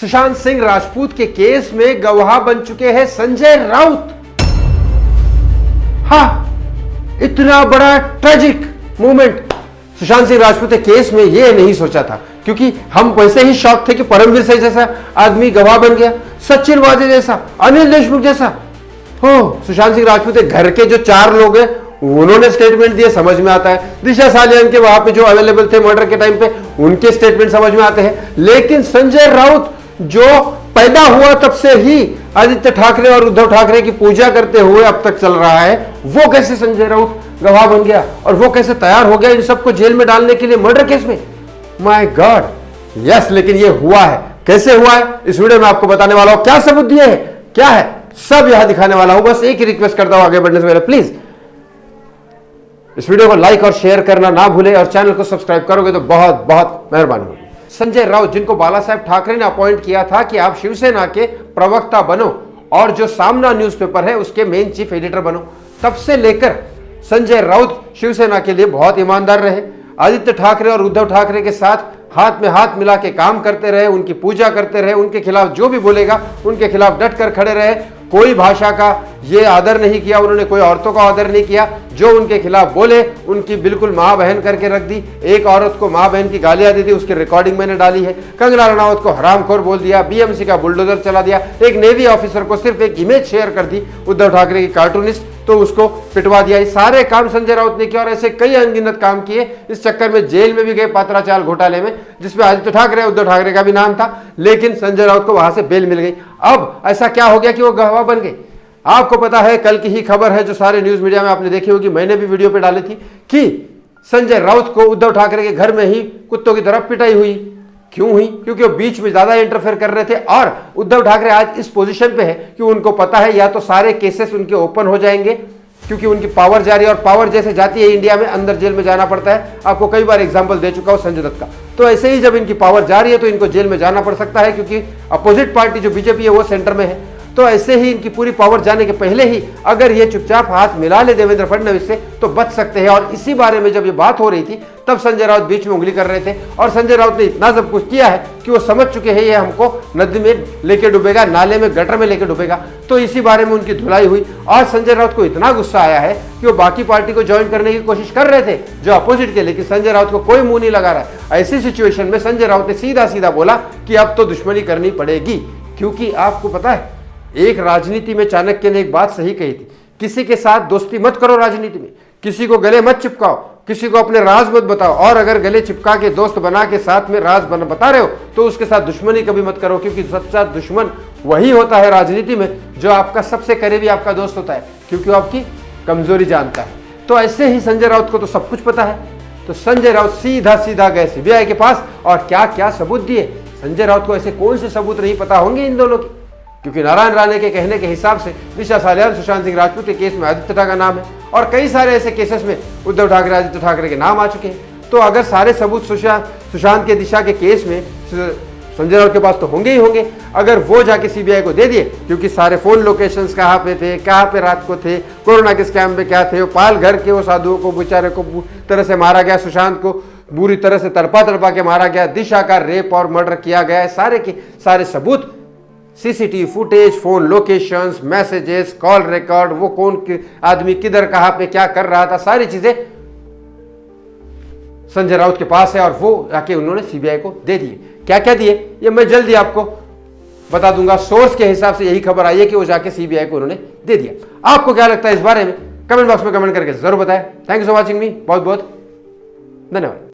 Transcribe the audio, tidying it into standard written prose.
सुशांत सिंह राजपूत के केस में गवाह बन चुके हैं संजय राउत। हाँ, इतना बड़ा ट्रेजिक मूवमेंट सुशांत सिंह राजपूत के केस में यह नहीं सोचा था, क्योंकि हम वैसे ही शौक थे कि परमवीर सिंह जैसा आदमी गवाह बन गया, सचिन वाजे जैसा, अनिल देशमुख जैसा। हो, सुशांत सिंह राजपूत के घर के जो 4 लोग हैं उन्होंने स्टेटमेंट दिए, समझ में आता है। दिशा सालियान के वहां पे जो अवेलेबल थे मर्डर के टाइम पे, उनके स्टेटमेंट समझ में आते हैं। लेकिन संजय राउत जो पैदा हुआ तब से ही आदित्य ठाकरे और उद्धव ठाकरे की पूजा करते हुए अब तक चल रहा है, वो कैसे संजय राउत गवाह बन गया और वो कैसे तैयार हो गया इन सबको जेल में डालने के लिए मर्डर केस में? My God, yes. लेकिन ये हुआ है, कैसे हुआ है इस वीडियो में आपको बताने वाला हूं। क्या सबूत दिए हैं, क्या है, सब यहां दिखाने वाला हूं। बस एक ही रिक्वेस्ट करता हूं आगे बढ़ने से पहले, प्लीज इस वीडियो को लाइक और शेयर करना ना भूले और चैनल को सब्सक्राइब करोगे तो बहुत बहुत मेहरबानी होगी। संजय राउत, जिनको बाला साहेब ठाकरे ने अपॉइंट किया था कि आप शिवसेना के प्रवक्ता बनो और जो सामना न्यूज़पेपर है उसके मेन चीफ एडिटर बनो, तब से लेकर संजय राउत शिवसेना के लिए बहुत ईमानदार रहे। आदित्य ठाकरे और उद्धव ठाकरे के साथ हाथ में हाथ मिला के काम करते रहे, उनकी पूजा करते रहे, उनके खिलाफ जो भी बोलेगा उनके खिलाफ डट कर खड़े रहे। कोई भाषा का ये आदर नहीं किया उन्होंने, कोई औरतों का आदर नहीं किया। जो उनके खिलाफ बोले उनकी बिल्कुल माँ बहन करके रख दी। एक औरत को माँ बहन की गालियां दी थी, उसकी रिकॉर्डिंग मैंने डाली है। कंगना रनावत को हरामखोर बोल दिया, बीएमसी का बुलडोजर चला दिया। एक नेवी ऑफिसर को सिर्फ एक इमेज शेयर कर दी उद्धव ठाकरे की कार्टूनिस्ट, तो उसको पिटवा दिया। ये सारे काम संजय राउत ने किया और ऐसे कई अनगिनत काम किए। इस चक्कर में जेल में भी गए पात्राचाल घोटाले में, जिसमें आदित्य ठाकरे उद्धव ठाकरे का भी नाम था, लेकिन संजय राउत को वहां से बेल मिल गई। अब ऐसा क्या हो गया कि वो गवाह बन गए? आपको पता है, कल की ही खबर है जो सारे न्यूज मीडिया में आपने देखी होगी, मैंने भी वीडियो पे डाली थी कि संजय राउत को उद्धव ठाकरे के घर में ही कुत्तों की तरह पिटाई हुई। क्यों हुई? क्योंकि वो बीच में ज्यादा इंटरफेयर कर रहे थे और उद्धव ठाकरे आज इस पोजीशन पे है कि उनको पता है या तो सारे केसेस उनके ओपन हो जाएंगे, क्योंकि उनकी पावर जा रही है और पावर जैसे जाती है इंडिया में अंदर जेल में जाना पड़ता है। आपको कई बार एग्जांपल दे चुका हूं संजय दत्त का। तो ऐसे ही जब इनकी पावर जा रही है तो इनको जेल में जाना पड़ सकता है, क्योंकि अपोजिट पार्टी जो बीजेपी है वो सेंटर में है। तो ऐसे ही इनकी पूरी पावर जाने के पहले ही अगर ये चुपचाप हाथ मिला ले देवेंद्र फडणवीस से तो बच सकते हैं। और इसी बारे में जब ये बात हो रही थी तब संजय राउत बीच में उंगली कर रहे थे और संजय राउत ने इतना सब कुछ किया है कि वो समझ चुके हैं ये हमको नदी में लेके डूबेगा, नाले में, गटर में लेके डूबेगा। तो इसी बारे में उनकी धुलाई हुई और संजय राउत को इतना गुस्सा आया है कि वो बाकी पार्टी को ज्वाइन करने की कोशिश कर रहे थे जो अपोजिट के, लेकिन संजय राउत को कोई मुंह नहीं लगा रहा है। ऐसी सिचुएशन में संजय राउत ने सीधा सीधा बोला कि अब तो दुश्मनी करनी पड़ेगी। क्योंकि आपको पता है, एक राजनीति में चाणक्य ने एक बात सही कही थी, किसी के साथ दोस्ती मत करो राजनीति में, किसी को गले मत चिपकाओ, किसी को अपने राज मत बताओ, और अगर गले चिपका के दोस्त बना के साथ में राज बता रहे हो तो उसके साथ दुश्मनी कभी मत करो, क्योंकि सच्चा दुश्मन वही होता है राजनीति में जो आपका सबसे करीबी आपका दोस्त होता है, क्योंकि वो आपकी कमजोरी जानता है। तो ऐसे ही संजय राउत को तो सब कुछ पता है। तो संजय राउत सीधा सीधा गए सीबीआई के पास और क्या क्या सबूत दिए। संजय राउत को ऐसे कौन से सबूत नहीं पता होंगे इन दोनों के, क्योंकि नारायण राणे के कहने के हिसाब से दिशा सालियान, सुशांत सिंह राजपूत के केस में आदित्य ठाकरे का नाम है और कई सारे ऐसे केसेस में उद्धव ठाकरे, आदित्य ठाकरे के नाम आ चुके हैं। तो अगर सारे सबूत सुशांत के दिशा के केस में संजय राउत के पास तो होंगे ही होंगे। अगर वो जाके सीबीआई को दे दिए, क्योंकि सारे फोन लोकेशंस कहाँ पे थे, कहाँ पे रात को थे, कोरोना के स्कैम में क्या थे, वो पाल घर के वो साधुओं को बेचारे को तरह से मारा गया, सुशांत को बुरी तरह से तड़पा के मारा गया, दिशा का रेप और मर्डर किया गया है, सारे के सारे सबूत, CCTV footage, phone locations, messages, call record, वो कौन आदमी किधर कहां पे क्या कर रहा था, सारी चीजें संजय राउत के पास है और वो जाके उन्होंने सीबीआई को दे दिए। क्या क्या दिए ये मैं जल्दी आपको बता दूंगा। सोर्स के हिसाब से यही खबर आई है कि वो जाके सीबीआई को उन्होंने दे दिया। आपको क्या लगता है इस बारे में? कमेंट बॉक्स में कमेंट करके जरूर बताएं। थैंक यू फॉर वॉचिंग मी, बहुत बहुत धन्यवाद।